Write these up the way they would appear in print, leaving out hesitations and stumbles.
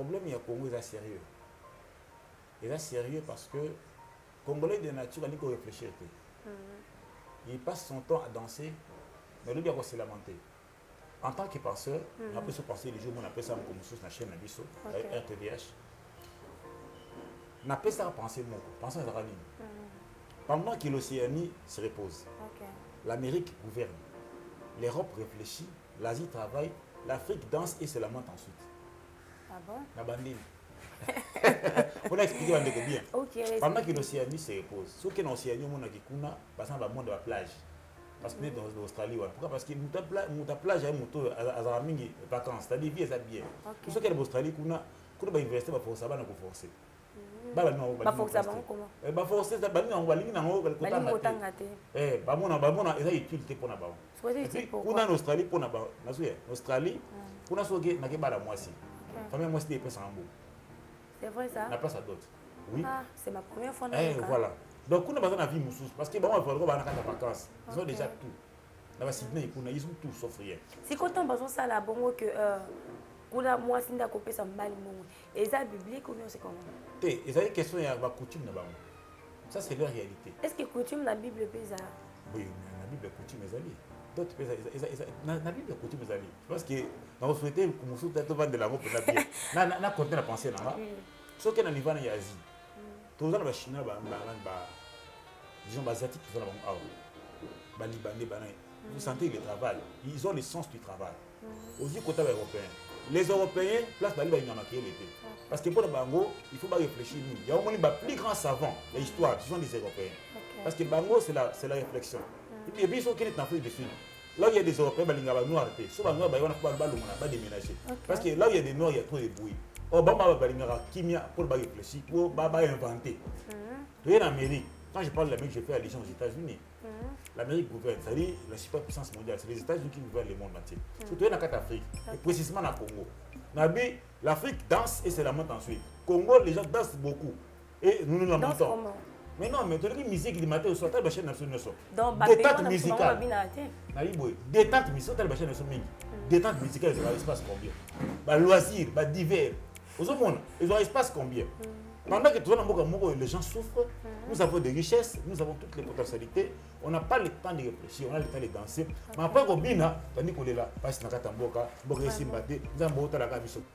problème, il y a Congo, il est sérieux. Il est sérieux parce que Congolais de nature, il faut réfléchir. Il passe son temps à danser, mais lui, il va se lamenter. En tant que penseur, on peut se penser les jours où on appelle ça comme source la chaîne Nabiso, RTVH. On appelle ça penser mon penser à Zarani. Pendant que l'Océanie se repose, l'Amérique gouverne, l'Europe réfléchit, l'Asie travaille, l'Afrique danse et se lamente ensuite. Ah bon? La bandine. On a expliqué bien. Pendant que l'Océanie se repose, ce qui est l'Océanie, on a dit qu'on a passé dans le monde de la plage. Parce que nous sommes en Australie. Pourquoi? Parce que la plage est une vacances, c'est-à-dire vie est bien. Tout ce qui est en Australie, on a université, on forcer. Forcer comment? Forcer, c'est pas nous, on va lire dans le côté. Utilité pour nous. On a en Australie pour nous. En Australie, on a ce qui est dans moi aussi. Famille moi c'est des personnes en beau. C'est vrai ça? La place à d'autres. Oui. Ah, c'est ma première fois. Voilà. Donc, on a besoin de la vie moussous. Parce que bon, on va avoir des vacances. Ils ont déjà tout. Là, ils ont tout sauf rien. Si quand on a besoin de ça, là, bon, que moi, si on a coupé ça mal, et ça biblique ou non, c'est comment? Et ça, question, il y a la coutume là-bas. Ça, c'est la réalité. Est-ce que coutume, la Bible pèse? Oui, la Bible coutume est allée. D'autres pèsent. La Bible coutume est allée. Parce que dans la société, comme vous êtes devant de l'amour pour la vie, on a continué à penser là-bas. Ce qui est dans l'Ivan et l'Asie. Tous les Chinois, disons, les Asiatiques qui sont là-bas, les Libanais, vous sentez le travail. Ils ont le sens du travail. Aussi, côté européen. Les Européens, place Bali, ils n'ont pas l'été. Parce que pour le Bango, il faut pas réfléchir. Il y a au moins les plus grands savants de l'histoire, ce sont les Européens. Parce que Bango, c'est la réflexion. Et puis, ils sont qui est en fait dessus. Là où il y a des Européens, ils vont noirs. Sur les noirs, ils vont déménager. Parce que là où il y a des noirs, il y a trop de bruit. Oh, bah, kimia pour réfléchir, pour inventer. Tu es en Amérique. Quand je parle de l'Amérique, je fais allusion aux États-Unis. L'Amérique gouverne, c'est-à-dire la superpuissance mondiale. C'est les États-Unis qui gouvernent le monde entier. Surtout en Afrique, et précisément en Congo. L'Afrique danse et se lamente ensuite. Congo, les gens dansent beaucoup. Et nous nous lamentons. Mais non, mais tu as dit musique du matin au soir, tu as la chaîne nationale. Détente musicale. Détente musicale, tu as la chaîne. Détente musicale, ils ont l'espace combien? Loisirs, divers. Ils ont l'espace combien? Pendant que les gens souffrent, nous avons des richesses, nous avons toutes les potentialités. On n'a pas le temps de réfléchir, on a le temps de danser. Mais après, on tandis qu'on est là, parce que nous avons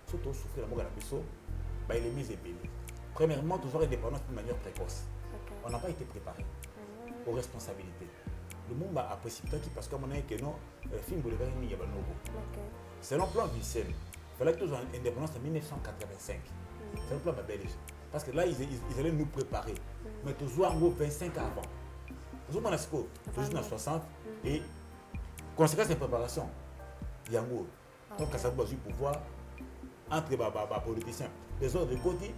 surtout souffrir la il est mis et payé. Premièrement, toujours indépendance d'une manière précoce. On n'a pas été préparé aux responsabilités. Le monde a précipité parce qu'on a que non, le film de l'Événement Yabanogo. Selon le plan du CEN, il fallait que nous ayons indépendance en 1985. C'est le plan belge. Parce que là, ils allaient nous préparer. Mais toujours en gros 25 ans avant. Toujours en 60. Et conséquence de préparation, il y a un gros. Donc, ça a eu pouvoir entre les politiciens. Les autres côté,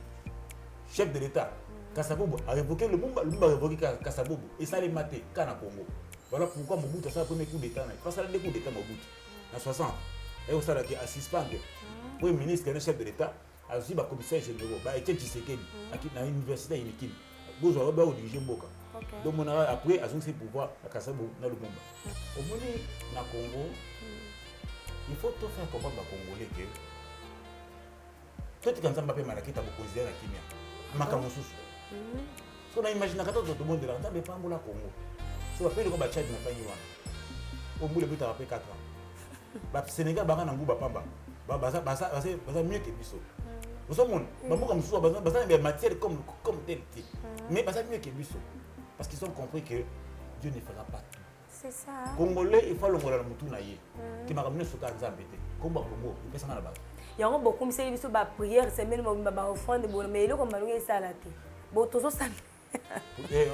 chef de l'État. Kassabobo a révoqué le monde, a révoqué Kassabobo. Et ça les maté, Kana Congo. Voilà pourquoi Mobutu a fait le premier coup d'État. Il passe à deux coups d'État Mobutu. En 60. Et au salaire qui a suspendé. Pour le ministre qui est le chef de l'État, a aussi le commissaire général, Etienne Tshisekedi, à l'université Inikin. Vous avez dirigé Mboka. Donc, après, ils ont fait pouvoir à Kassabo dans le monde. Au moment où Congo, il faut tout faire comprendre aux Congolais que tout quand ça m'a fait mal à quitter beaucoup de Kimia. Makamousou. So on imagine que tout le monde est là, on ne peut pas aller au Congo. So après, le Congo Tchad n'a pas eu un. Au bout de 4 ans. Le Sénégal, il y a un groupe Pamba. C'est mieux que Bissau. Nous sommes des matières comme tel type. Mais c'est mieux que Bissau. Parce qu'ils ont compris que Dieu ne fera pas tout. C'est ça. Congolais, il faut le Congolais qui m'a ramené ce cas de Zambété. Comme Congo, il peut s'en aller là-bas. Il y a beaucoup de choses qui prière, c'est même offrande, mais il y a comme ça là. Bon, tout ça.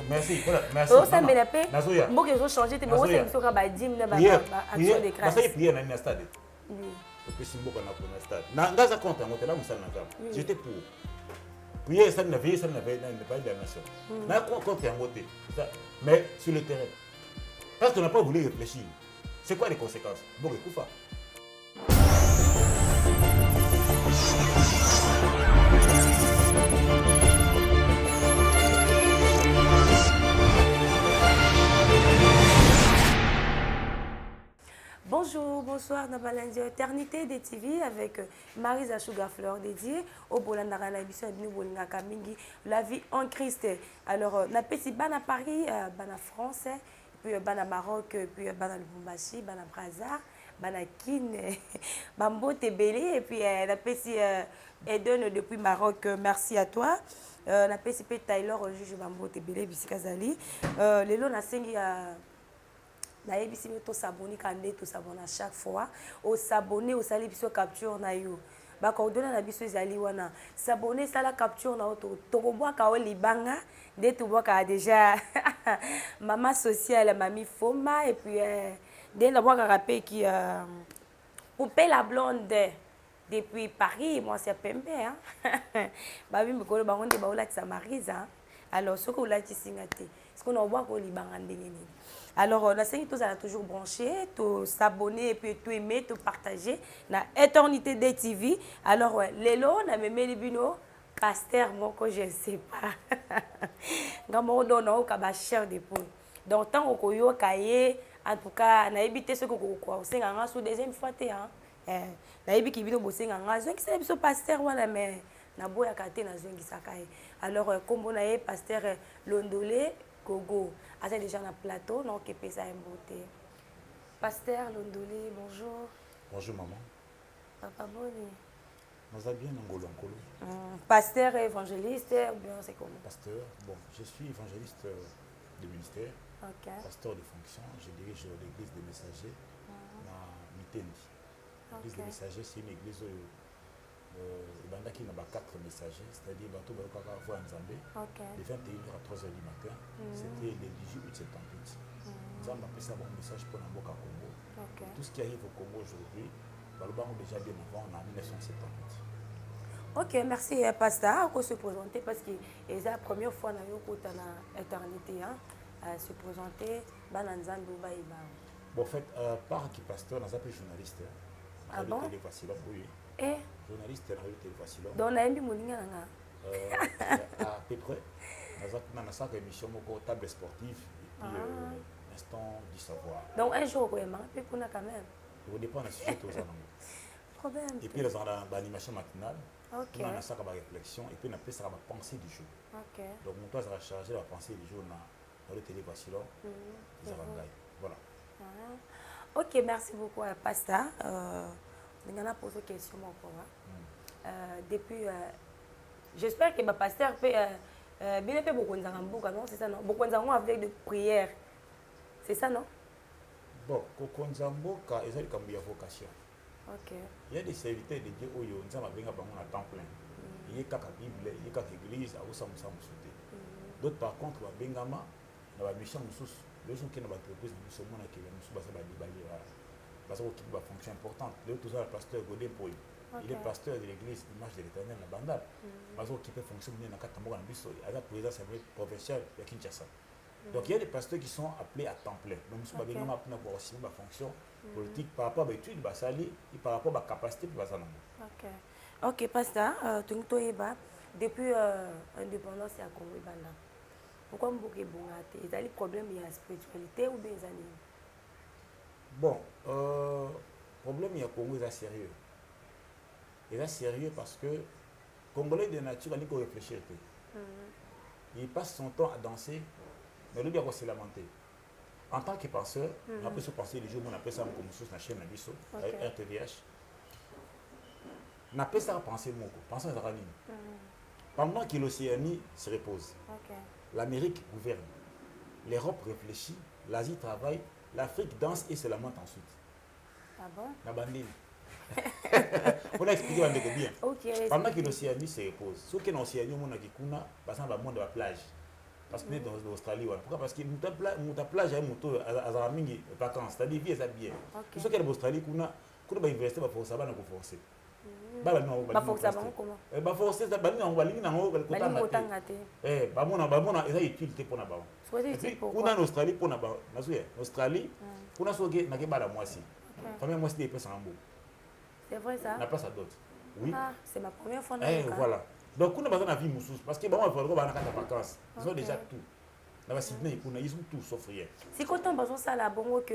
Merci. Merci. Tout ça, mais la paix. Moi, je vais changer. Mais moi, c'est une action de grâce. Ça y est, prière dans le stade. Et puis, si je suis dans le stade. Dans ce compte, j'étais pour. Prière, ça ne veut pas de la nation. Dans le compte, mais sur le terrain. Parce qu'on n'a pas voulu réfléchir. C'est quoi les conséquences? Bon, écoute ça. Bonjour, bonsoir, Balanzi Éternité des TV avec Marisa Sugar Fleur dédiée au Bolandara na émission de Bolinga Kamingi la vie en Christ. Alors na pesi bana Paris, bana France, puis bana Maroc, puis bana Lubumbashi, bana Brazza, bana Kin, Bambo Tebele et puis na pesi Eden depuis Maroc. Merci à toi. Na pesi pe Taylor juge Bambo Tebele bisikazali. Lelo na sengi nayebi si to s'abonner quand to s'abonner à chaque fois au s'abonner au sali biso capture na yo ba coordonner na biso ezali wana s'abonner ça la capture na to bois ka o libanga de to bois ka déjà maman sociale mamie Foma et puis de la bois ka rapé qui poupée la blonde depuis Paris moi c'est Pembe hein ba bi mko ba ngonde ba ola tsa Marisa alors ce que ola tsingate ce qu'on a bois ko libanga ndenge nini. Alors, on a toujours branché, tout s'abonner et puis tout aimer, tout partager. La éternité des TV. Alors, Lélo, on a même les bino, pasteur, moi, que je ne sais pas. Quand on a un cher de poule. Donc, tant qu'on a un cahier, en tout cas, on a évité ce qu'on a. On s'est engagé sur deuxième fois. On a évité qu'il y ait un pasteur, mais on a beau y avoir alors, comme on a un pasteur Londolé, Gogo, c'est déjà dans le plateau, donc il peut ça une beauté. Pasteur Londolé, bonjour. Bonjour maman. Papa Boni. Nous allons bien Ngolo. Pasteur évangéliste, ou bien c'est comment? Pasteur, bon, je suis évangéliste de ministère, pasteur de fonction, je dirige l'église des messagers dans Mitendi. L'église des messagers, c'est une église qui n'a pas 4 messagers, c'est-à-dire que nous avons voir Nzambé de 21h à 3h du matin. C'était le 18 août 78. Nous avons appelé ça un message pour Namboka Congo. Tout ce qui arrive au Congo aujourd'hui, nous avons déjà bien avant en 1978. Ok, merci Pasteur pour se présenter parce que c'est la première fois que nous avons l'éternité à se présenter. Bon, en fait, par qui pasteur, nous avons appelé journaliste. Ah bon? Et journaliste de radio télévision. Donc, on a un peu à peu près. Nous avons une émission de table sportive et puis instant du savoir. Donc, un jour, vraiment, puis qu'on a quand même. Ça dépend du sujet que vous avez. Problème. Et puis, nous avons l'animation matinale. Okay. Nous avons ça comme réflexion et puis nous avons ça comme pensée du jour. Okay. Donc, nous avons chargé la pensée du jour dans la télévision. Voilà. Ok, merci beaucoup, Pasteur. Je vais poser une question encore. Depuis, j'espère que ma pasteur peut bien faire beaucoup de choses, non? C'est ça, non? Beaucoup de choses avec des prières. C'est ça, non? Bon, Kokonzamboka, ils ont comme vocation. Ok. Il y a des serviteurs de Dieu où ils ont à temps plein. Il y a quelques Bible, il y a quelques églises, à où d'autres, par contre, Bengama, dans la mission, les gens qui ont entreprise, nous sommes qui parce qu'il a une fonction importante. Le pasteur Godin Poy, il est pasteur de l'église Image de l'Éternel à Bandal. Parce qu'il peut fonctionner dans le cadre de la présidence provinciale de Kinshasa. Donc il y a des pasteurs qui sont appelés à temps plein. Donc nous sommes pour aussi ma fonction politique par rapport à l'étude, et par rapport à la capacité. Ok, pasteur, depuis l'indépendance à Congo, pourquoi vous avez des problèmes de spiritualité ou des années? Bon, le problème il y a Congo est sérieux. Il est sérieux parce que les Congolais de nature, il faut réfléchir. Il passe son temps à danser, mais lui, il va se lamenter. En tant que penseur, on peut se penser les jours où on appelle ça comme sur la chaîne Nabiso, RTVH. On appelle ça penser mon coup, penser à la ligne. Pendant que l'Océanie se repose, l'Amérique gouverne, l'Europe réfléchit, l'Asie travaille, l'Afrique danse et se lamente ensuite. Ah bon? La bandine. On a expliqué bien. Pendant que l'Océanie se repose, ce qui est l'Océanie, on a dit qu'on a le monde de la plage. Parce qu'on est dans l'Australie. Pourquoi? Parce que la plage est à vacances, c'est-à-dire vie est bien. Tout ce qui est en Australie, on a investi pour forcer, on a forcé. Forcer, on a en Australie pour Australie, on a sauvé la moitié. Famille moitié des personnes en bout. C'est vrai ça? N'a pas ça d'autre. Oui. C'est ma première fois. Voilà. Donc, on a besoin de vie moussous parce que bon, il faut aller en vacances. Ils ont déjà tout. Dans Sydney, ils ont tout sauf rien. C'est quand on besoin ça là, bon que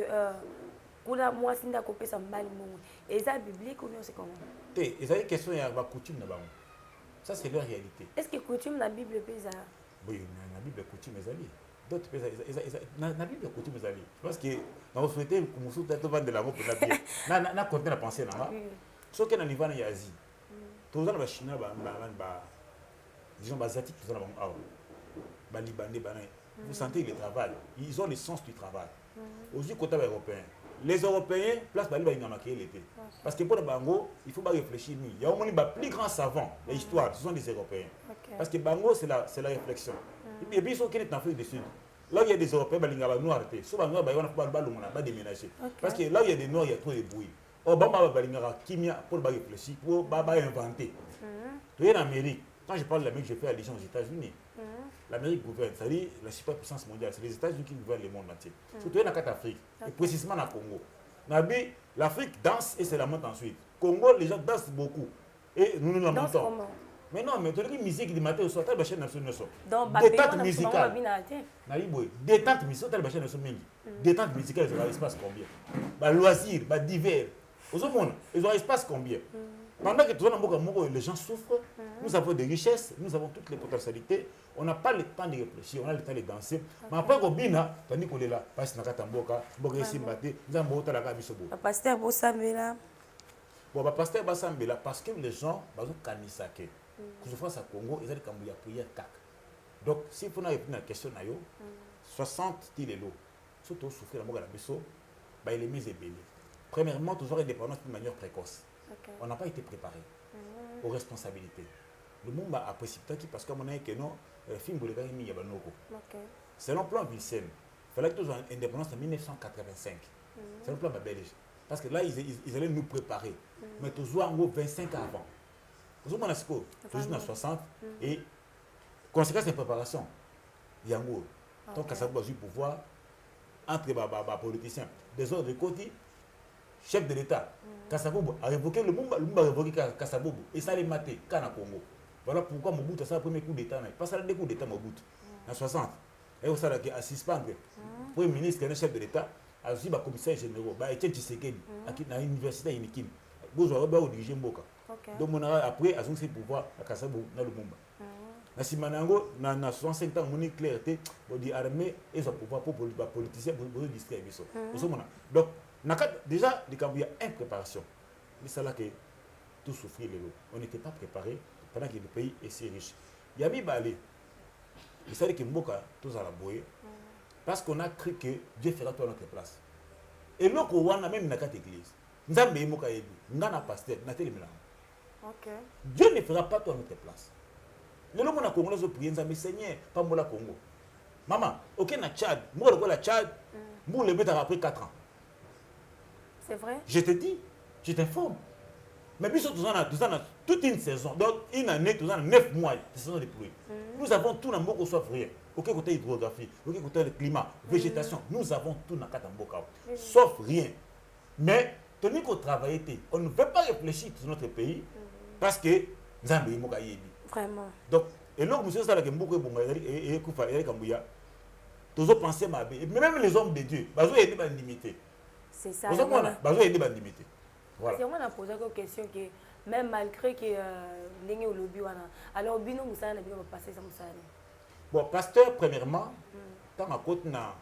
kuna moi sinda kopesa mbali mongo eza biblique ou bien c'est comment? Ils ont une question il y a la coutume là-bas. Ça c'est leur réalité. Est-ce que coutume la Bible pesa? Oui, la Bible coutume les alliés. D'autres pesa la Bible coutume les alliés. Parce que dans souhaité comme sous tête vendre de la pour la bien. Na compter la pensée là. Ce qui est dans niveau en Asie. Tous les Chinois disons asiatiques tous les ba libanais ba. Vous sentez le travail. Ils ont le sens du travail. Aussi côté européen. Les Européens, place Bali va marquer l'été. Parce que pour le Bango, il faut pas réfléchir. Il y a au moins les plus grands savants de l'histoire, ce sont des Européens. Parce que Bango, c'est la réflexion. Et puis, ils sont qui est en Afrique du Sud. Là où il y a des Européens, ils vont nous arrêter. Soit Bango, ils vont déménager. Parce que là où il y a des Noirs, il y a trop de bruit. Obama va Kimia pour réfléchir, pour inventer. Tu es en Amérique. Quand je parle de l'Amérique, je fais allusion aux États-Unis. L'Amérique gouverne, c'est-à-dire la superpuissance mondiale. C'est les États-Unis qui gouvernent le monde entier. Surtout en Afrique, et précisément dans le Congo. L'Afrique danse et c'est la monte ensuite. Congo, les gens dansent beaucoup. Et nous la montons. Mais non, mais tu as dit musique du matin au soir, tu as la chaîne nationale. Détente musicale. Détente musicale, tu as la chaîne nationale. Détente musicale, ils ont l'espace combien? Loisirs, divers. Ils ont l'espace combien? Pendant que tout le monde, les gens souffrent, nous avons des richesses, nous avons toutes les potentialités, on n'a pas le temps de réfléchir, on a le temps de danser. Mais après, on a dit qu'on est là, parce qu'on a pasteur Bossambela. Bon, pasteur Bossambela, parce que les gens, ils ont kanisake. Quand je pense à Congo, ils ont dit qu'il y a prière kak. Donc, si vous avez une question, 60 kilos, surtout souffrir la biso, il est mis et belé. Premièrement, toujours indépendance de manière précoce. On n'a pas été préparé aux responsabilités. Le monde a précipité parce qu'on a que non, film pour les gars, il y a Banoko. Selon le plan Vilsen, il fallait que nous ayons indépendance en 1985. C'est le plan belge. Parce que là, ils allaient nous préparer. Mais toujours en gros 25 ans avant. Toujours en 60 et conséquence de préparation. Il y a un gros. Donc, ça doit jouer pouvoir entre les politiciens. Des autres côtés, chef de l'État, Kassabobo a révoqué le monde a révoqué Kassabobo et ça les maté quand à Congo. Voilà pourquoi Mobutu a fait le premier coup d'État. Pas ça le coup d'État Mobutu en 60. Et aussi à suspendre le premier ministre et le chef de l'État, a aussi le commissaire général, Etienne Tshisekedi, à l'université Inikin. Vous aurez dirigé Mboka. Donc après, à son pouvoir à Kassabobo dans le monde. Na Simanango, na 65 ans, mon clarté, pour dire armée et son pouvoir pour les politiciens pour distraire. Donc déjà, il y a une préparation. Mais c'est là que tout souffrir. On n'était pas préparé pendant que le pays est si riche. Il y a mis Balé. Il s'agit que Mboka, tous à la bouée, parce qu'on a cru que Dieu fera tout à notre place. Et là, on a même dans l'église. Nous avons dit que nous avons un pasteur, nous avons Dieu ne fera pas tout à notre place. Le monde a Congolais ont prié, nous avons Seigneur, pas moi la Congo. Maman, ok, na Tchad, moi le Tchad, moi le mettre après 4 ans. C'est vrai? Je te dis, je t'informe. Mais puis surtout, toute une saison, donc une année, 9 mois de saison de pluie. Nous avons tout dans Mboko sauf rien. Aucun côté hydrographie, aucun côté le climat, végétation, nous avons tout dans Katamboka. Sauf rien. Mais, tandis qu'on travaille, on ne veut pas réfléchir sur notre pays parce que nous avons des Mboka Yebi. Vraiment. Donc, et là, monsieur Salak Mboko et Koufa et Kambouya, tous autres pensez ma vie. Mais même les hommes de Dieu, ils ont été limités. C'est ça. Ils ont été limités. Voilà. Si on a posé une question que même malgré que l'ingé au lobby, alors bino Moussa n'a pas passé ça Moussa. Bon, pasteur, premièrement, quand ma côte na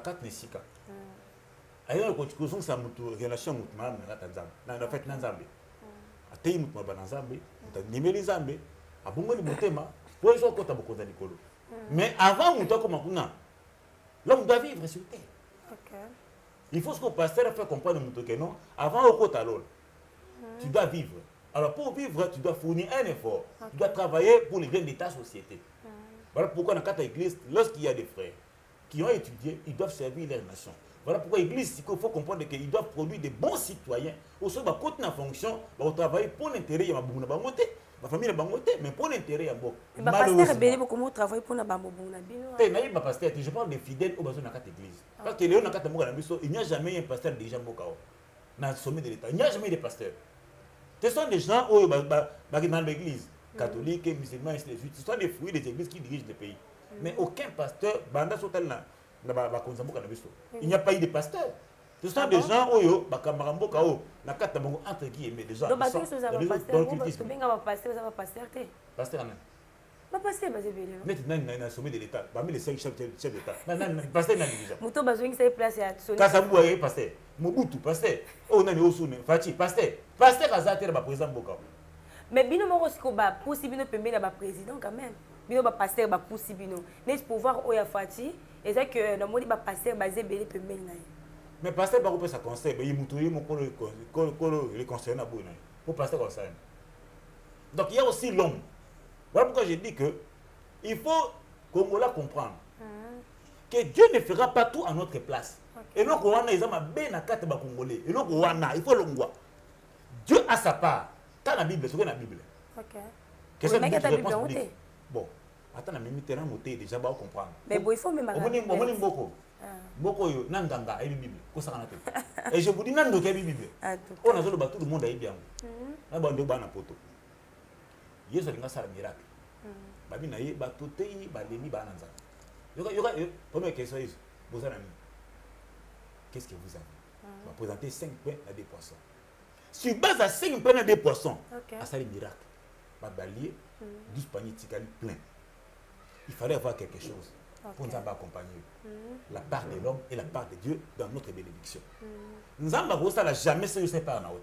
carte nesika. Ailleurs, quand tu connais ça, relation avec madame Natanzam, na fait Nanzambe. Atei mut maba Nanzambe, ta nimeli Zambe, abongo ni motema, pour les autres côté beaucoup d'Nicolo. Mais avant muto comme kuna, l'homme doit vivre sur terre. Il faut que le pasteur fasse comprendre que non, avant au côté alors, tu dois vivre. Alors pour vivre, tu dois fournir un effort. Tu dois travailler pour le bien de ta société. Voilà pourquoi dans l'église, lorsqu'il y a des frères qui ont étudié, ils doivent servir leur nation. Voilà pourquoi l'église, il faut comprendre qu'ils doivent produire de bons citoyens. Aussi, quand on a fonction, on travaille pour l'intérêt de la famille, mais pour l'intérêt de la pasteur, je parle des fidèles au besoin de l'église. Parce que il n'y a jamais un pasteur déjà dans le sommet de l'État. Il n'y a jamais de pasteur. Ce sont des gens dans l'église catholique, musulman, et ainsi de suite. Ce sont des fruits des églises qui dirigent le pays. Mais aucun pasteur, il n'y a pas eu de pasteur. Ce sont des gens oyo bakambaka kao na kata bango entre guillemets des gens. Donc bateau ça va passer. Tu benga va passer, ça va passer té. Pasteur amen. Pas passer bazebele. Net na sommet de l'état. Parmi les 5 chefs d'état. Non, pasteur na déjà. Muto bazongi ça place ya Sony. Kasabu aye pasteur. Mobutu pasteur. Oh nani osune Fachi pasteur. Pasteur azatera ba président Boka. Mais bino moko siko ba pousi bino pembeni ba président quand même. Bino ba pasteur ba pousi bino. Net pouvoir oya Fachi et ça que na moni ba pasteur bazebele pembeni na. Mais pasteur ba ko sa conseil, il mutuye mon le conseiller na bouna. Pour pasteur comme ça. Donc il y a aussi l'homme. Voilà pourquoi je dis que il faut Congolais comprendre que Dieu ne fera pas tout à notre place. Et donc on a ils ont bien na carte ba Congolais. Et donc on a il faut le voir. Dieu a sa part. Dans la Bible, c'est que la Bible. OK. Qu'est-ce que tu réponds? Bon, attends la même terrain monter déjà ba comprendre. Mais bon il faut même on beaucoup. Beaucoup yo nanganga et Bible ko sakana te. Et je vous dis nando ke Bible. On a zolo ba tout le monde a bien. Na ba ndo ba na poto. Yesu alinga sala miracle. Babi na ye ba totei ba lemi ba nanza. Yoka première question est vous avez qu'est-ce que vous avez? Va présenter 5 pains à 2 poissons. Sur base à 5 pains à 2 poissons. À sala miracle. Ba balier 12 paniers tikali plein. Il fallait avoir quelque chose. Pour nous accompagner la part de l'homme et la part de Dieu dans notre bénédiction. Nous avons jamais ce que c'est pas en haute.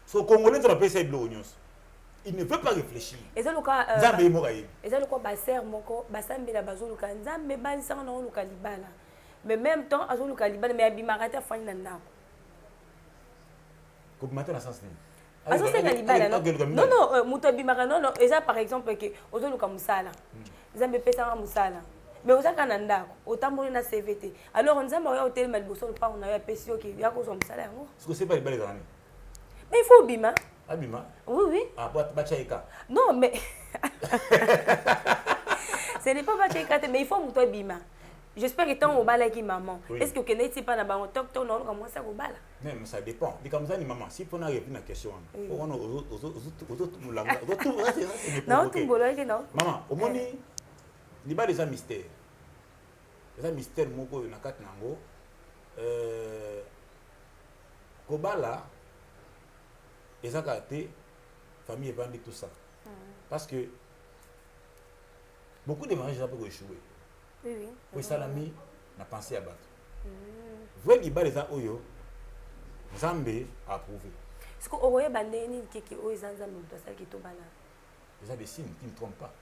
Ce Congolais va passer de l'oignon. Il ne veut pas réfléchir. Et ça le cas Nzambe moraï. Et ça le cas baser moko basambe la bazo luka Nzambe bali sa na luka libala. Mais même temps azo luka libala mais abimarata fani na ndako. Comme matin dans sens ni. Azo se na libala non non muto abimara non et ça par exemple que ozo luka musala. Nzambe pesa musala. Mais aux gens ndako otamboli na CVT alors on nzamba ya hotel maliboso pa on a ya pesio qui ya ko som salaire ngo ce que c'est pas les balles années mais il faut bima abima oui ah bachaika non mais ce n'est pas bachaika mais il faut muto bima j'espère que tant au bala qui maman est-ce que kenai pas na ba docteur non comment ça au bala mais ça dépend dit comme ça ni maman si on a répondre à question on aux mulanga non tout bolo non maman au moni il y a des mystères. Les mystères moko na kat nango Kobala ezakate famille vendre tout ça. Parce que beaucoup de mariages ont échoué. Oui oui. Pour salami n'a pensé à battre. Vrai il les oyo Nzambe a approuvé. Est-ce que oye bandeni kiki oyo Nzambe doit ça qui to bala. Déjà des signes qui ne trompent pas.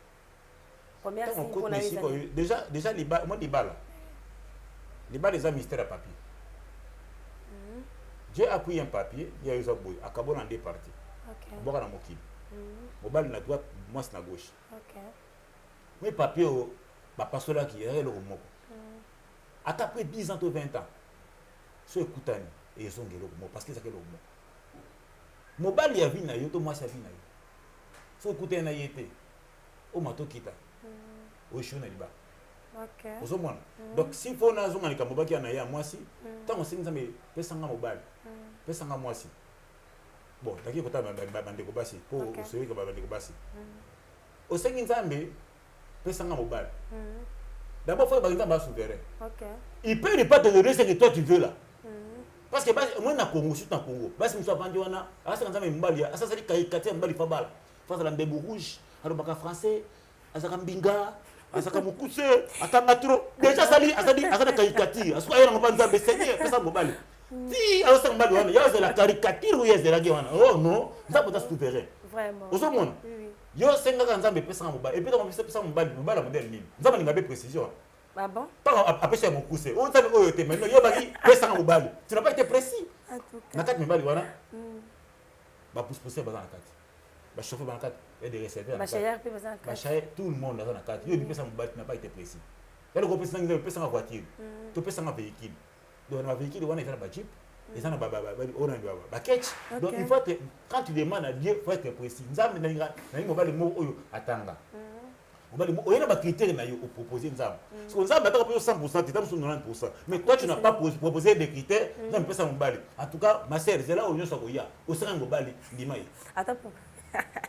Première signe qu'on a eu déjà les balles moi les balles les mystères à papier. J'ai appris un papier il y a eu ça boy à Kabon en 2 parties. OK. Boka na mokili. Mo balle na droite moi na gauche. OK. Mais papier au ba pasola qui est le moko. Après 10 ans ou 20 ans. So écoutani et ils sont ngelo moko parce que ça que le moko. Mo balle ya vie na yo to moi sa vie na yo. So écouter na yete. O mato kita. Au chona liba. OK. Osomona. Donc si faut na zonga ni kamobaki na ya mwasi, tant on sinza me pesanga mobile. Pesanga mwasi. Bon, taki kota bande ko basi po osoyi ko bande ko basi. Osengi nzambe pesanga mobile. D'abord faut bagenda ba souverain. OK. Il peut ne pas te donner ce que toi tu veux là. Parce que moi na Congo, je suis en Congo. Basi mso bandi wana, asa nzambe mbali, asa sali kaikatia mbali fabala. Face à la mbembo rouge, alobaka français, azaka mbinga. Asaka mukuse atanga trop déjà sali asana caricature aswa yena ngobanza besenye pesa mobali si asa mbali wana ya za la caricature ou ya za la gwana oh non ça peut être souverain vraiment osomona yo senga nzambe pesa mobali et puis donc pesa mobali modèle nini nzambe ninga be précision ah bon pas après c'est mukuse on nzambe oyo te maintenant yo baki pesa mobali tu n'as pas été précis en tout cas nakati mobali wana ba pousse bazana kati ba chauffer ba kati et des receveurs tout le monde dans la carte il n'a pas été précis il y a le pesa en voiture tu pesa en véhicule donc dans le véhicule on est dans la jeep et ça na ba catch donc il faut que quand tu demandes à Dieu il faut être précis nzambe na mobile mo oyo atanga mobile mo oyo na ba critères na yo proposer nzambe parce que nzambe ataka pour 100% tu as 90% mais toi tu n'as pas proposé des critères nzambe pesa mobile en tout cas ma sœur c'est là où nous sommes ya au sera mobile ndima yi attends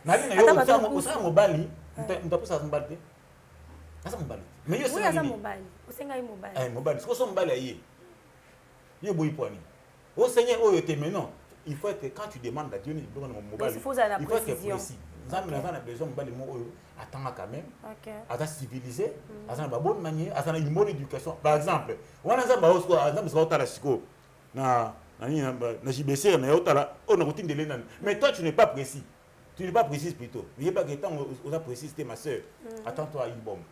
Nani na yo usanga mobali ntapusa mobali te asa mobali mais yo sanga mobali usenga mobali mobali siko so mobali aye Il y a beaucoup de points. Au Seigneur, oh, mais non. Il faut être, quand tu demandes à Dieu, il faut être précis. Nous avons besoin de attendre quand même, à civiliser, à une bonne manière, à une bonne éducation. Par exemple, on a mais toi, tu n'es pas précis. Tu n'es pas précis plutôt. Il n'y a pas que tant on a précis, c'était ma soeur. Attends-toi à une bombe.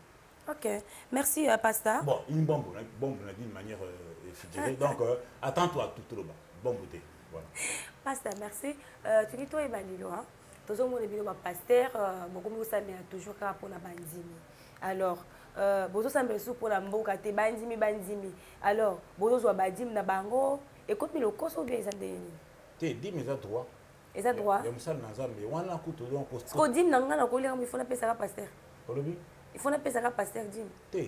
Ok, merci Pasteur. Bon, une bombe, d'une manière figurée. Donc, attends-toi à tout le bas. Bombe. Voilà. Pasteur, merci. Tu dis toi et Banilo, hein? Tous les gens pasteur, beaucoup de gens toujours pour la bandimi. Alors, beaucoup de gens pour la mboka te bandimi. Alors, beaucoup de gens bandim na bango. Écoute, mais le cours bien ils ont des. Te dis mes droits. Les droits. Les musulmans n'azambe. On a coûté donc poste. Ce qu'on dit n'anga na couleur, il faut n'appeler ça pasteur. Il faut n'appeler ça pasteur dim. Te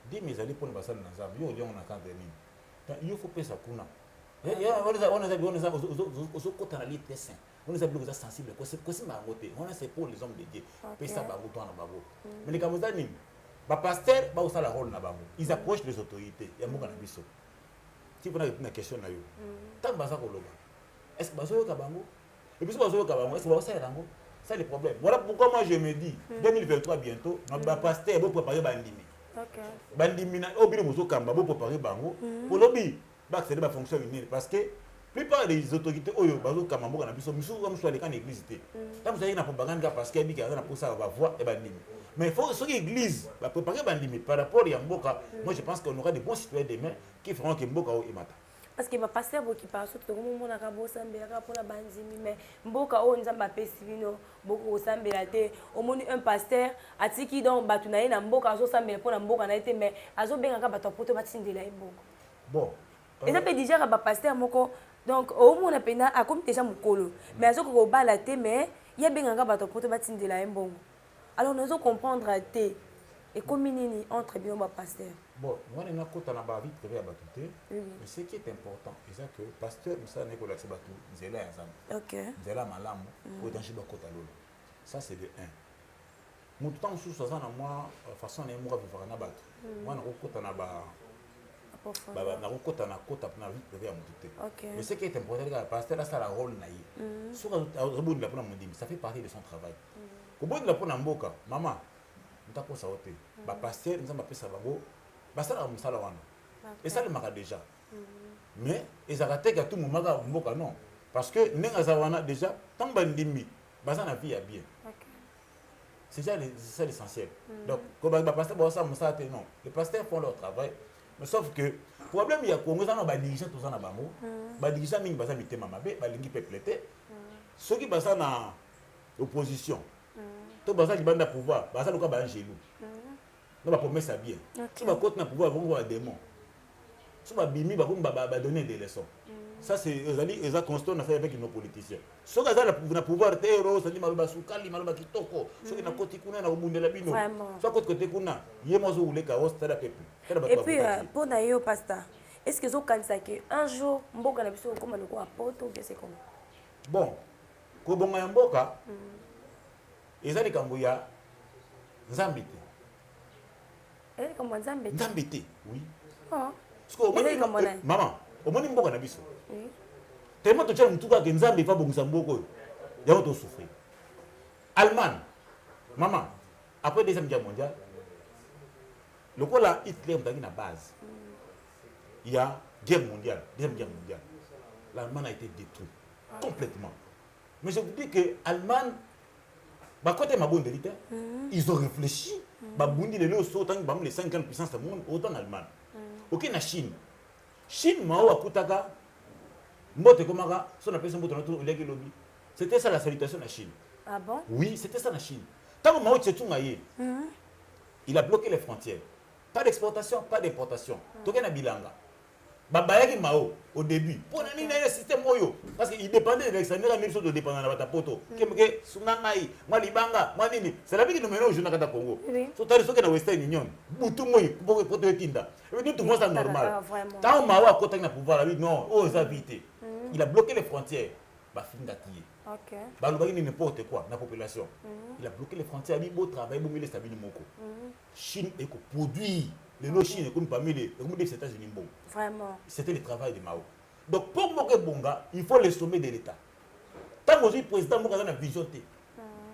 dis mes alliés pour les musulmans n'azambe. Yo on a quand même. Il faut payer ça kuna. On a sensible. On a c'est pour les hommes de Dieu. Payer ça bagoto na bago. Mais les Camerounais, ba pasteur ba aussi la rôle na bago. Ils approchent les autorités. Il y a beaucoup de biso. Si vous avez une question na yo. Tant baza ko loba. Est-ce que bazo yo kabango? Et puis bazo yo kabango, est-ce que bazo ça rango? C'est le problème. Voilà pourquoi moi je me dis 2023 bientôt, ba pasteur bo préparer bandimi. OK. Bandimi na obiri mozo kamba bo préparer bango. Pour lobby, ba accéder ba fonction unique parce que plupart des autorités oyo bazo kamba mboka na biso misu comme soit les kan église té. Tant vous avez na propagande parce que bika na pour ça va voir et bandimi. Mais il faut que l'église va préparer bandimi par rapport à mboka. Moi je pense qu'on aura des bons citoyens demain qui feront que mboka o emata. Parce que ma pasteur qui parle surtout comme mon akabo sambela pour la bandimi mais mboka o nzamba pesibino boko sambela te au moins un pasteur atiki donc batunaye na mboka azo sambela pour na mboka na été mais azo benga ka bato poto batindela mboka. Bon. Et ça peut déjà ka pasteur moko donc au moins pena a comme déjà mukolo mais azo ko bala te mais ya benga ka bato poto batindela mboka. Alors nous devons comprendre te et communier entre bien ma pasteur. Bon, moi, je n'ai pas de vie privée à Batouté, mais ce qui est important, c'est que le pasteur, nous savons que l'accès à Batou, c'est là ensemble. Ok. C'est là, malam, pour être en côté à l'eau. Ça, c'est de 1. Mon temps, sous 60 ans, moi, façon, on est mort pour faire un Batou. Moi, je n'ai pas vie privée à Batouté. Mais ce qui est important, c'est que le pasteur a la rôle naïf. Sur ça fait partie de son travail. Au bout de la pona mboka, maman, nous avons ça ôté. Le pasteur, nous avons appelé ça bago. Et ça le marque déjà. Mais ils ont raté tout le monde non. Parce que nous avons déjà tant de basan la vie est bien. C'est ça l'essentiel. Donc, quand le pasteur non, les pasteurs font leur travail. Mais sauf que le problème il y a que nous avons des dirigeants tous en abamo, des dirigeants qui basan mité mamabe, balingi peuplete. Ceux qui basan en opposition, tout basan qui bande pouvoir, basan le cas bangelou. On va promettre ça bien. Si on va pouvoir avoir des démons. Si on va bimi, on va donner des leçons. Ça, c'est les constats qu'on a fait avec nos politiciens. Si on a pouvoir terreau, ça dit que soukali, malaba kitoko. Si on a côté kuna na obunde la bino. Soit côté kuna, yémozo ou les carrosses, t'as la peuple. Et puis pour d'ailleurs, pasteur, est-ce que vous pensez qu'un jour, mboka na biso comme le quoi porte ou bien c'est comment? Bon, ko bonga mboka. Ezali kambuya nzambite. Elle est comme Nzambete. Nzambete, oui. Oh. Maman, au moins mboka na biso. Tellement tu as mutuka ke Nzambe va bongisa mboko. Ya to souffrir. Allemagne. Maman, après la Deuxième Guerre mondiale, le coup là Hitler est na base. Il y a guerre mondiale, Deuxième Guerre mondiale. L'Allemagne a été détruite complètement. Mais je vous dis que l'Allemagne côté ma bonne vérité, ils ont réfléchi. Babundi les les 50 puissances du monde autant en Allemagne. Ok na Chine. Chine mao akutaka mbote komaka son appelle son mbote notre legi lobby. C'était ça la salutation de la Chine. Ah bon? Oui, c'était ça la Chine. Tant Mao Tse-tung il a bloqué les frontières. Pas d'exportation, pas d'importation. Toké na bilanga. Babayaki Mao au début. Pour nani na système moyo parce qu'il dépendait de l'extérieur même chose de dépendant na batapoto. Kemeke sunangai, malibanga, manini. C'est la vie qui nous mène au journal Kata Congo. So tari soke na Western Union. Butu moyi pour protéger Tinda. Et nous tout monde ça normal. Tant Mao a côté na pouvoir la vie non, oh ça vite. Il a bloqué les frontières. Ba finga tié. OK. Ba lobaki n'importe quoi na population. Il a bloqué les frontières, il beau travail, beau milieu stabilité moko. Chine est ko produit Les Chine, comme parmi les États-Unis, bon. Vraiment. C'était le travail de Mao. Donc, pour Moké Bonga, il faut le sommet de l'État. Tant que je suis président, je suis vision.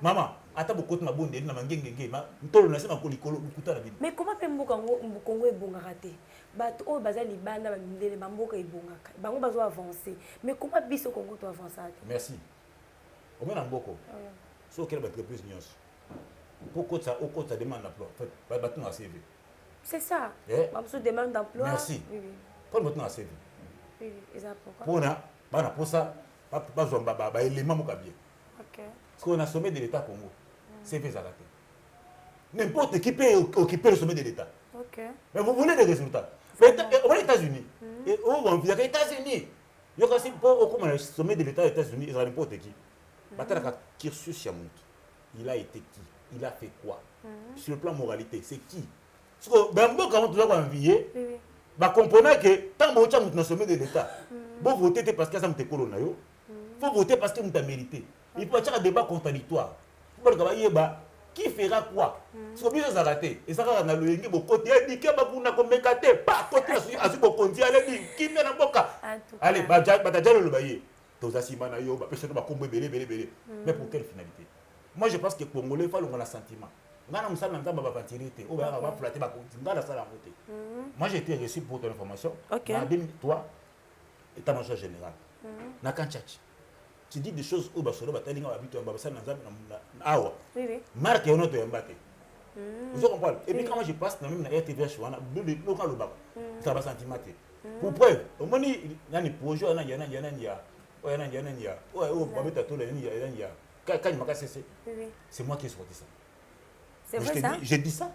Maman, attends, beaucoup de ma bonne, je mais comment peut Congo est bon raté? Bato au bazar libanda bandele mamboka ibongaka. Bango bazo avancer. Mais comment biso Congo doit avancer? Merci. Au moins en beaucoup. Sauf qu'elle va être plus nuance. Pourquoi ça demande d'emploi? Baton à CV. C'est ça. Mamsou demande d'emploi. Merci. Oui. Pour baton à CV. Oui, exact. Pourquoi? Pour ça, pas élément bien. OK. Parce qu'on a sommet de l'État Congo. CV Zalaté. N'importe qui peut occuper le sommet de l'État. OK. Mais vous voulez des résultats. Aux États-Unis. Et aux États-Unis. Il y a aussi pour le sommet de l'État des États-Unis, il y a n'importe qui. Il a été qui? Il a fait quoi? Sur le plan moralité, c'est qui? Parce que quand on doit envier, comprenez que tant que vous êtes sommet de l'État, vous votez parce que ça me colonne. Vous votez parce que vous avez mérité. Il peut y avoir un débat contradictoire. Qui fera quoi? Ce que vous avez raté. Et ça va dans le côté. Il dit que vous n'avez pas de pas côté à ce qu'on dit. Qui met la boca? Allez, le bailler. Mais pour quelle finalité? Moi, je pense que les Congolais, il faut avoir un sentiment. Moi, j'ai été reçu pour ton information. Toi, état-major général. Tu dis des choses au Barcelone, Marc est un autre embâté. Vous comprenez? Et puis quand je passe dans la RTV, ça va sentir. Pour preuve, au moins, il y a des projets, c'est moi qui ai sorti ça. C'est vrai ça? J'ai dit ça.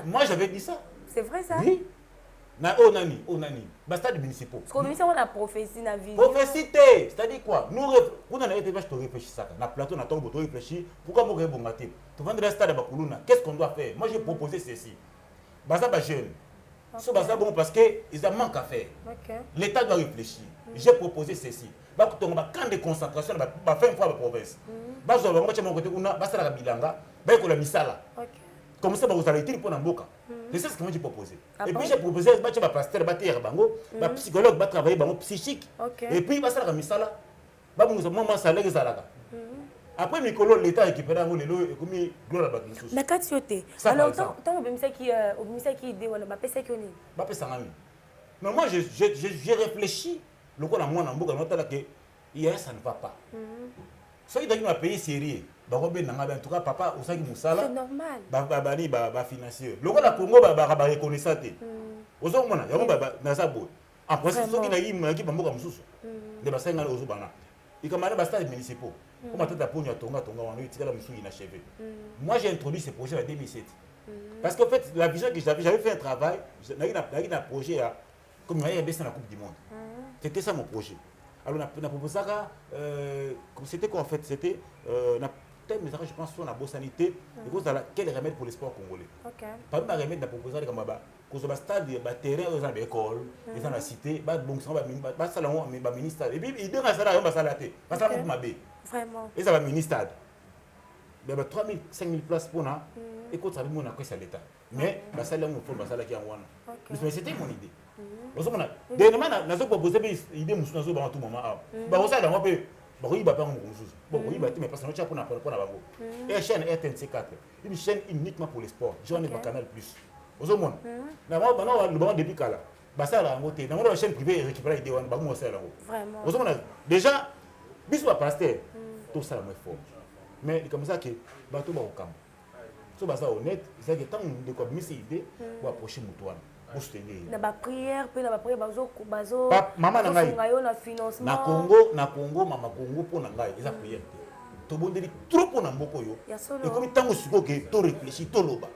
Moi j'avais dit ça. C'est vrai ça? Oui. Onani. Stade municipal. Parce qu'on a prophétie na vie. Prophétie, c'est-à-dire quoi? Nous, on a été vache, tu réfléchis ça. Na plateau, na tombe, tu réfléchis. Pourquoi vous répondez? Tu vends le stade à Bakuluna. Qu'est-ce qu'on doit faire? Moi, j'ai proposé ceci. Baza ba jeune. Ce baza bon parce que ils ont manque à faire. L'État doit réfléchir. J'ai proposé ceci. Bah, quand de concentration, bah faire une fois la province. Bah, je vais vous côté on a bah ça la bilanga. Bah, il y a la misala. Comme ça, vous allez tirer pour Namboka. C'est ça ce que moi j'ai proposé. Et puis j'ai proposé, tu vas pasteur, un psychologue, va travailler psychique. Et puis, ça va misala. Après, l'État récupère un peu comme gloire à Bakoussous. Mais quand tu es, alors, tant que qui idée, on va pas ça qui on est. Mais moi, j'ai réfléchi. Le coup, moi, Namboka, ça ne va pas. Ceux qui ont un pays sérieux, en tout cas, papa, au sein de Moussala, c'est normal. Financier. Le Congo, reconnaissant. Aux hommes, il y a en principe, ceux qui n'ont pas de Moussous, les bassins aux Obana. Ils commandent des stades municipaux. Comment tu as tonga, on a eu la Moussou inachevé. Moi, j'ai introduit ce projet en 2007. Parce qu'en fait, la vision que j'avais fait un travail, j'avais un projet comme il y avait baissé la Coupe du Monde. C'était ça mon projet. Alors, on a proposé ça, c'était quoi en fait? C'était, je pense, sur la bonne sanité, et quel remède pour les sports congolais. Parmi les remèdes, on a proposé que le stade, le terrain, les écoles, les la cité, le ministère. Et puis, il dit que ça va s'arrêter. Parce que ça va vraiment. Et ça va ministère. Il y a 3 000, 5 000 places pour nous. Écoute, ça va être l'État. Mais, ça va être c'était mon idée. Dernièrement, on a proposé des idées à tout moment. Il y a mais parce que nous avons une chaîne RTNC4, une chaîne uniquement pour les sports. J'en ai pas Canal Plus. Vous avez le depuis Kala. La chaîne privée récupère les idées. Vraiment. Déjà, bisous à pasteur, tout ça est fort. Mais comme ça que bateau va au camp. Si vous êtes honnête, c'est que tant que vous avez une idée, vous approchez Moutouane. Na ba prière pe na ba prière bazo maman na ngai na financement na Congo mama Congo pour na ngai eza prière to bondeli trop pour na mboko yo et comme tango siko ke to réfléchir to loba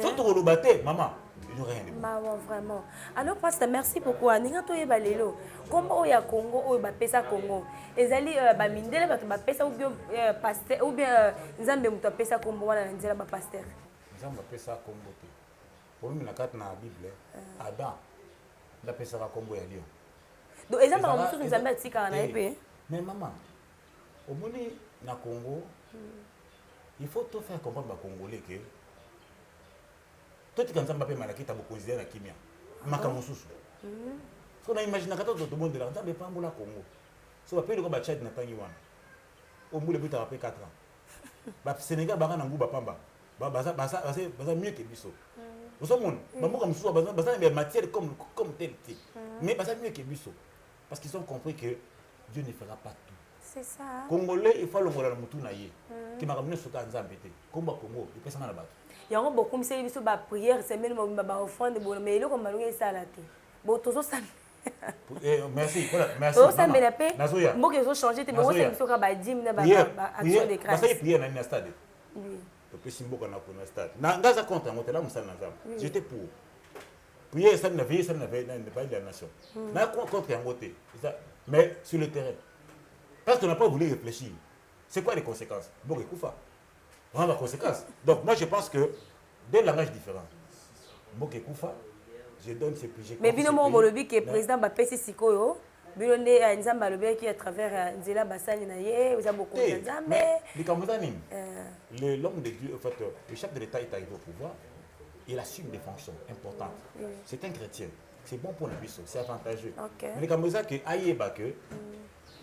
so to loba te maman il rien de maman vraiment. Alors pasteur, merci beaucoup. Ninga to yeba lelo comme oya Congo oyo ba pesa Congo ezali ba mindele ba to ba pesa ou bien pasteur ou bien nzambe muto pesa kombo wana na nzela ba pasteur nzambe pesa kombo te. Pour nous, dans la Bible, Adam, il a pensé à combo ya lion. Donc, les gens nous ont dit mais maman, au moins, dans Congo, il faut tout faire comprendre aux Congolais que tout quand ça m'a fait malaki ta beaucoup na kimia makambo susu so na imagine ka tout le monde là ça dépend pour la Congo so ba pele ko ba Tchad na tangi wana au bout de but après 4 ans ba Sénégal ba na nguba pamba ba mieux que biso vous savez ba mo comme susu ba des matières comme tel type mais ba mieux que biso parce qu'ils ont compris que Dieu ne fera pas tout. C'est ça. Congolais il faut le ngola mutu na ye qui m'a ramené soka nzambe te komba Congo il peut ça na bato. Il y a beaucoup de choses qui prière, c'est même ma offrande, mais il y a comme malgré ça là. Bon, tout ça. Merci, voilà, merci. Tout ça, mais la paix. Moi, ils ont changé. Tu vois, c'est ça qui dit, action de grâce. Ça y est, prière dans le stade. Oui. Depuis si beaucoup na kuna stade. Na ngaza contre moi, là, musana nzam. J'étais pour. Prière ça n'avait pas de la nation. Na contre en côté. Mais sur le terrain. Parce qu'on n'a pas voulu réfléchir. C'est quoi les conséquences? Bon, écoute, on a la conséquence. Donc moi je pense que deux langages différents. Boké Koufa, je donne ces projets. Mais finalement on le dit que le président Bapesi Sikoyo, Bilonde Nzamba Lobe qui à travers Nzela Bassani Naye, vous avez beaucoup de Nzambe. Les Camerounais, l'homme de Dieu, en fait, le chef de l'État est arrivé au pouvoir, il assume des fonctions importantes. C'est un chrétien, c'est bon pour le buisson, c'est avantageux. Mais les Camerounais qui aillent que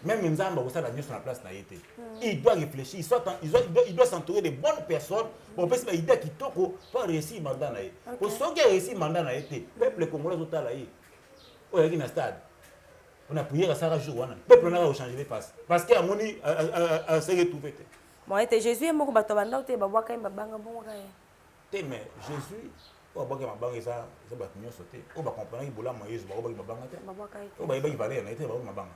même Nzamba vous savez sur la place n'a été. Il doit réfléchir, il doit s'entourer de bonnes personnes pour faire une idée qui toko pour réussir mandat naïe. Pour ceux qui réussir mandat n'a été, peuple congolais tout à l'heure. Oh il y a un stade. On a prié à Sarah Jour, peuple n'a pas changé de face parce qu'il y a moni à se retrouver. Bon était Jésus est moko bato banda te ba waka mbanga bon kaya. Te mais Jésus o ba ka mabanga ça ba kunyo sauter. O ba comprendre que bola moïse ba ba mabanga te. O ba ba valeur na été ba mabanga.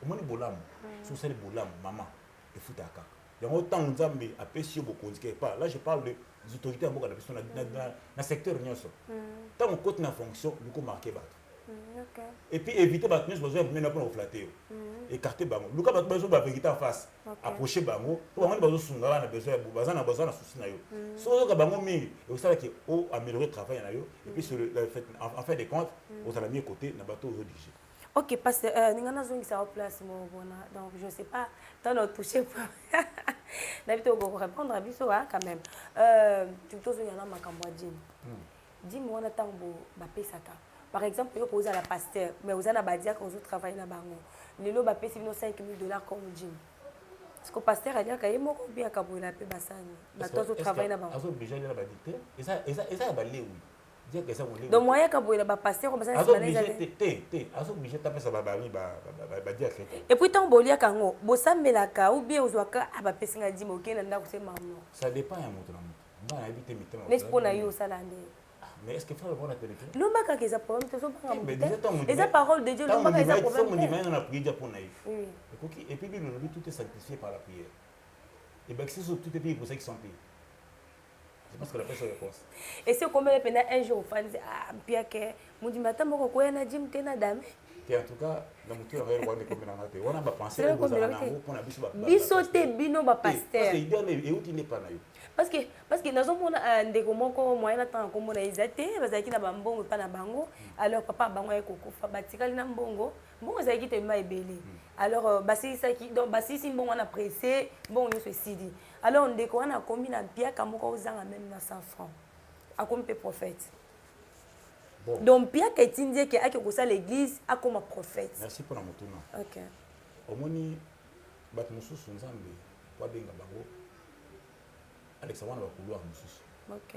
Omoni bolamu sous celle bolamu maman et futaka il y a autant nzambe apesi beaucoup de pas là je parle des autorités amboka na personne na secteur nyonso tant on côté na fonction du coup marquer bato et puis éviter bato nyonso besoin mener pour flatter écarter bango luka bato besoin ba vérité en face approcher bango pour on besoin sunga na besoin na souci na yo so ka bango mingi et vous savez que o améliorer travail na yo et puis sur le fait en fin de compte au la mieux côté na bato rédigé. Ok, parce que nous avons une place, donc je ne sais pas, tu as touché pour... D'habitude, on va répondre à Bissou quand même. Tu te souviens de ma campagne. Dis-moi, on attend par exemple, vous posez à la pasteur, mais vous avez un dire qu'on travaille là-bas. Les lots va payer $5 000 comme gym. Parce que le pasteur a dit qu'il y a bien qu'à vous la payer bassani. Toi, travaille là-bas. Vous avez déjà dit et ça va aller où? Donc moi ya kaboyela ba passer comme ça et puis tant bolia kango bosamelaka ou bien ozwaka abapesinga dimo okena ndako se maman ça dépend ya moto na moto ngana habiter mitema mais pour na yo sala ndé mais est-ce que faut le voir la télévision lomba ka keza problème te so pas mais déjà tant et ça parole de Dieu lomba ka problème on dit mais on a prié pour na oui et puis lui tout est sanctifié par la prière et ben c'est tout est payé pour ceux qui sont payés. Je pense que la personne réponse. Et c'est comme un jour, Pierre, mon dit matin, mon coco, na gym, t'es na dame. En tout cas, la moto va voir des combinaisons. On a pas pensé à bisoté bino ba pasteur. Parce que nous avons des comment moyen attend comme on a isaté, parce qu'il na bambongo pas na bango. Alors papa bango e koko fa batikali na mbongo. Bon ça qui te mai belé. Alors basi ça qui donc basi si bon on a pressé, bon on se sidi. Alors on décore on a combine en pierre comme ko uzanga même na 100 francs. A comme prophète. Bon. Donc Pierre qui dit que ake kosa l'église a comme prophète. Merci pour la motuna. OK. Omoni bat mususu nzambe kwa benga bango. Alexandre va couloir mususu. OK.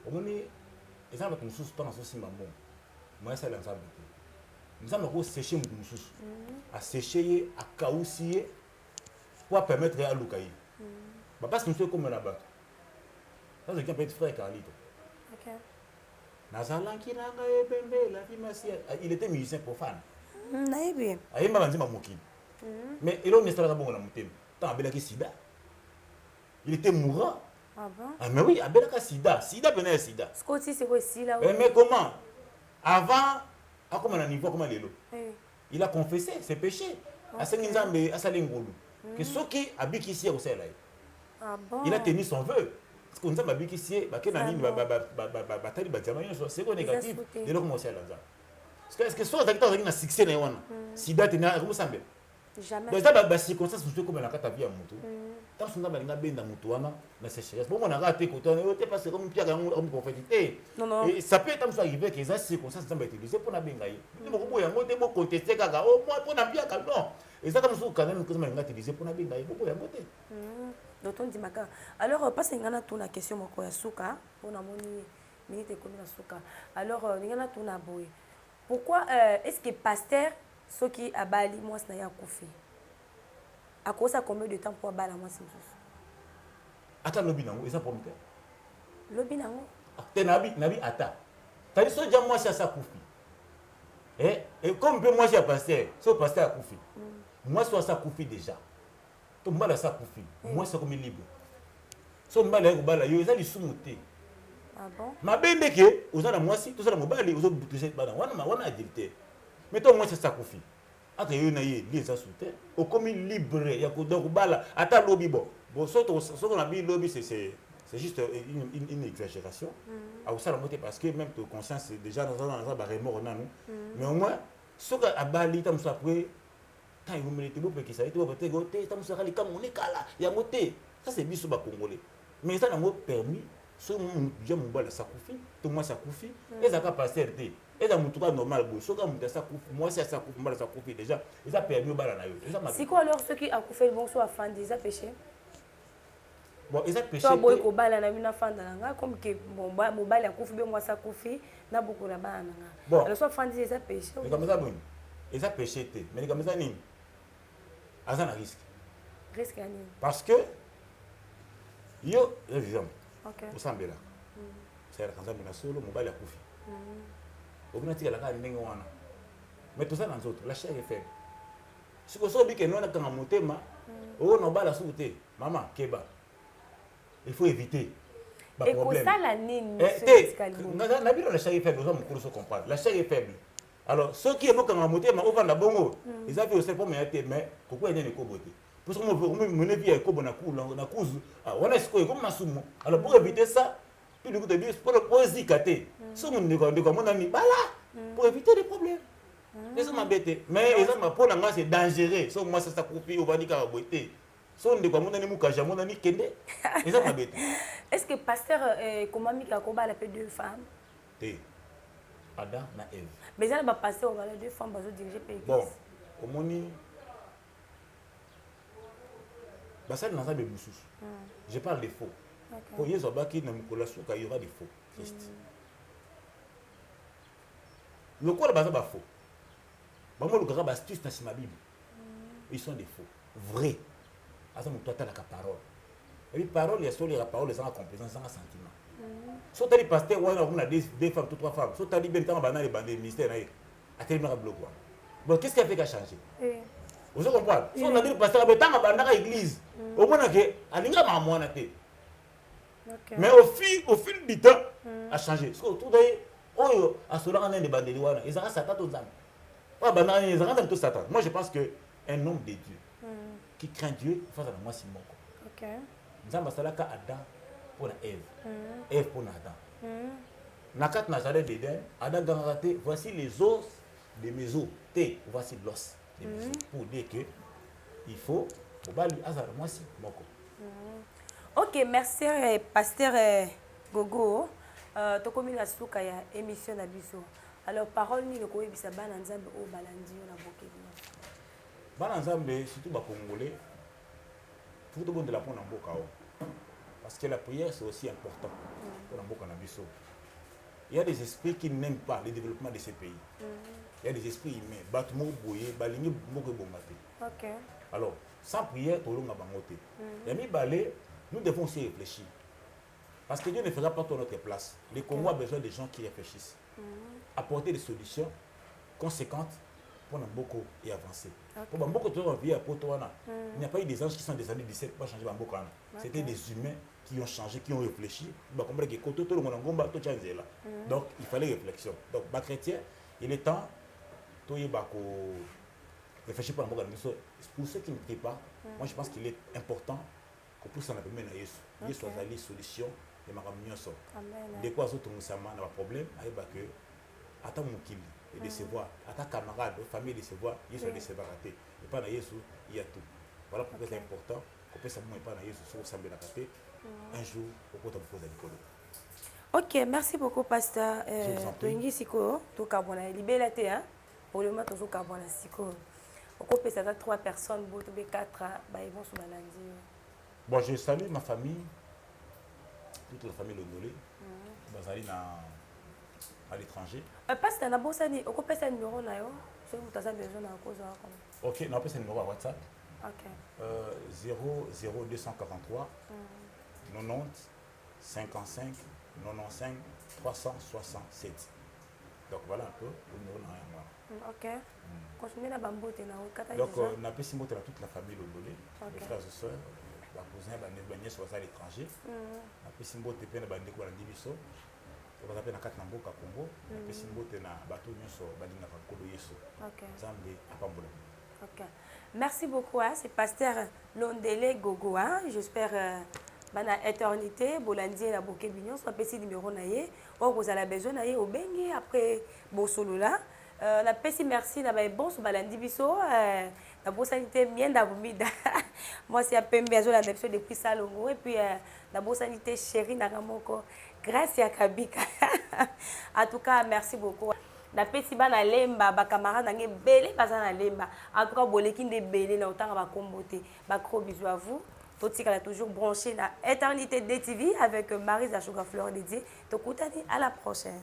Omoni ezamba bat mususu pas na so simba bon. Moi ça l'ensemble. Nzambe ko sécher mususu. A sécher a kausier pour permettre à Lukaï. Parce que nous comme la batte. Ça c'est un petit frère Carlito. OK. Il était musicien profane. Naïbe. Aïe m'a dit Mamoukine. Mais il a une histoire bon la montée. Tant Abelaki Sida. Il était mourant. Ah bon? Ah mais oui, Abelaka Sida. Sida venait Sida. Scotty c'est quoi ici là? Mais comment? Avant, à comment un niveau comment l'élo? Il a confessé ses péchés. À Senginzambe, à Salingolu. Que ceux qui habitent ici au Sahel. Ah bon? Il a tenu son vœu. Parce qu'on a dit ici, bataille c'est quoi négatif? Et là comment c'est là? Parce que soit avec un succès na wana. Sida tena comment ça? Jamais. Donc ça ba circonstance surtout comme la kata vie à mutu. Tant que balinga benda mutu wana na sécheresse. Bon on a raté côté on était passé comme pierre en prophète. Non. Et ça peut être arrivé que ça circonstance ça va utiliser pour na benga yi. Ni beaucoup yango te bo contester kaka oh moi pour na bien non. Et ça comme ça quand même que ça balinga utiliser pour na benga yi beaucoup yango te. Donc on dit maka. Alors parce que ngana tuna question moko ya suka pour na moni minute comme na suka. Alors ngana tuna boy. Pourquoi est-ce que pasteur ceux qui abali moi na ya kufi? À cause ça combien de temps pour abala moi c'est juste? Ata lobi nango et ça pour me. Lobi nango. Te nabi ata. Tadi so jam moi ça kufi. Et comme peu moi j'ai pasteur, so pasteur a kufi. Moi soit ça kufi déjà. To mbala ça kufi. Moi c'est comme libre. So mbala ko bala yo ezali sumuté. Ah bon? Ma bende ke ozana mwasi to sala mobali ozo butuse bana wana adulte. Mais toi moi c'est ça kufi. Ata yo na ye li ça souté. O comme libre ya ko donc bala ata lobi bon. Bon so qu'on a bi lobi c'est juste une exagération. À ça la moté parce que même ton conscience c'est déjà dans un remords na nous. Mais au moins ce que abali tam so après quand il me dit que ça été voté goté tam so rali comme on est kala ya moté. Ça c'est biso ba congolais. Mais ça n'a pas permis ce j'aime mon bal ça koufi tout moi ça koufi et ça pas passer té et ça mon tout normal bon ce que mon ça koufi moi c'est ça koufi mal ça koufi déjà et ça permis bal na yo. C'est quoi alors ceux qui a coupé le bon soit fan déjà péché? Bon, ils ont péché. Toi, boy, ko bala na mina fanda nga comme que mon bal a koufi be moi ça koufi na beaucoup la bana nga. Bon, alors soit fan déjà péché. Mais comme ça bon. Ils ont péché té. Mais comme ça ni. Azan risque. Risque ani. Parce que yo, exemple. OK. Vous semblez là. C'est la kanza mina solo mon bal a koufi. Obina tika la ka ndenge wana. Mais tout ça dans autres, la chair est faible. Si ko so bi ke non na kanga motema, o no bala souté. Maman, keba. Il faut éviter. Et pour ça, la nine, la vie de la chair est faible, nous comprendre. La chair est faible. Alors, ceux qui aiment quand on monte, on va la bongo. Ils avaient aussi pour mettre, mais pourquoi il y a des cobotés? Parce qu'on veut mener vie à Kobo, on a cause. On a ce qu'on a comme alors, pour éviter ça, puis le coup de bus, pour le zikater. Si on est comme on a mis, pour éviter des problèmes. Ils ont m'embêté. Mais ils ont pour la c'est dangereux. Si moi, ça coupe, on va dire qu'à beauté. Est-ce que pasteur comment Mika Koba l'appelle deux femmes? Adam et Ève. Mais il y a un pasteur on va deux femmes pour diriger pays. Bon, comme on dit, ça n'a pas de boussous. Je parle des faux. Quand il y a des gens qui n'ont pas il y aura des faux. Christ. Le quoi là-bas c'est faux. Moi le gars astuce dans ma Bible. Ils sont des faux. Vrais. Asa mu tota la parole. Et puis parole ya solo la parole sans complaisance sans sentiment. So tali pasteur wana on a deux femmes trois femmes. So tali ben temps banal les bandés ministère na. A tellement bloqué. Bon qu'est-ce qui a fait qu'a changé? Vous comprenez? So on a dit pasteur ben temps bandaka église. Au moins que alinga ma mona té. Mais au fil du temps a changé. So tout d'ailleurs oyo asura en des bandés wana, ils ont satan tout ça. Pas banal ils ont tout satan. Moi je pense que un homme de Dieu qui craint Dieu face à moi Simon. OK. Nzamba salaka Adam pour Ève. Ève pour Adam. Nakat na jardin d'Éden, Adam gangate, voici les os de mes os. Voici l'os de mes os. Pour dire que il faut bali azar moi Simon. OK, merci pasteur Gogo. To komi na suka ya émission na biso. Alors parole ni le ko yebisa bana nzambe o balandi na bokeli. Bana nzambe surtout ba congolais faut tout bon de la pona mboka parce que la prière c'est aussi important pour mboka na biso. Il y a des esprits qui n'aiment pas le développement de ces pays. Il y a des esprits humains batmo boye balingi moko bombate. OK. Alors sans prière to longa bangote. Yami balé nous devons aussi réfléchir. Parce que Dieu ne fera pas tout à notre place. Le Congo a besoin de gens qui réfléchissent. Apporter des solutions conséquentes pour beaucoup et avancer. Pour beaucoup de gens, il n'y a pas eu des anges qui sont des années 17 pour changer beaucoup. C'était des humains qui ont changé, qui ont réfléchi. Donc il fallait réflexion. Donc, les chrétiens, il est temps de réfléchir pour beaucoup. Pour ceux qui ne créent pas, moi je pense qu'il est important qu'on puisse en appeler à Jésus. Jésus soit allé solution et ma communion. Des fois, autres nous sommes dans un problème, attends mon kill. Et décevoir, à ta camarade, famille décevoir, ils sont décevoir ratés. et pas na Yesu, il y a tout. Voilà pourquoi c'est important qu'on puisse savoir pas na Yesu sur semble la côté. Un jour, au côté de l'école. Ok, merci beaucoup, pasteur. Je vous en prie. Toingi Siko, tout carbone, libéré, hein. Pour le moment, tout carbone, Siko. Au côté, ça 3 personnes, beaucoup de 4, bah, ils vont sur la lundi. Bon, je salue ma famille, toute la famille Londolé, basée à l'étranger. Pasteur, na bossa ni, au côté, c'est un numéro, na yo. Si vous avez besoin d'un cause, Ok, non, c'est un numéro à WhatsApp. Ok. 00243 90 55 95 367. Donc voilà un peu le numéro de moi. Ok. Continuez la bambote na okata. Donc on a pu montrer à toute la famille Londolé, les frères et sœurs, les cousins, les nièces à l'étranger. On a pu montrer à bandeko na dibiso. On va appeler na kati na mboka Congo. On a pu montrer na bateau nyonso balinga ka kolo yeso. Ok. Zambe apambola. Ok. Merci beaucoup, hein. C'est pasteur Londele Gogo, hein. J'espère bana éternité bolandi na boké bignon soit petit numéro naie ou vous avez besoin naie au bengi après bosolo là la petit merci na ba bon so balandi biso na bosanité bien d'abumida moi c'est un peu besoin la nepso depuis salongo et puis la bosanité chérie na ramoko grâce à Kabika en tout cas merci beaucoup na pesi bana lemba ba camarade nange belé baza na lemba en tout cas boleki nde belé na otanga ba kombote ba gros bisous à vous. Totika a toujours branché la éternité DTV avec Marie Sugar Fleur dédiée. Donc, à la prochaine.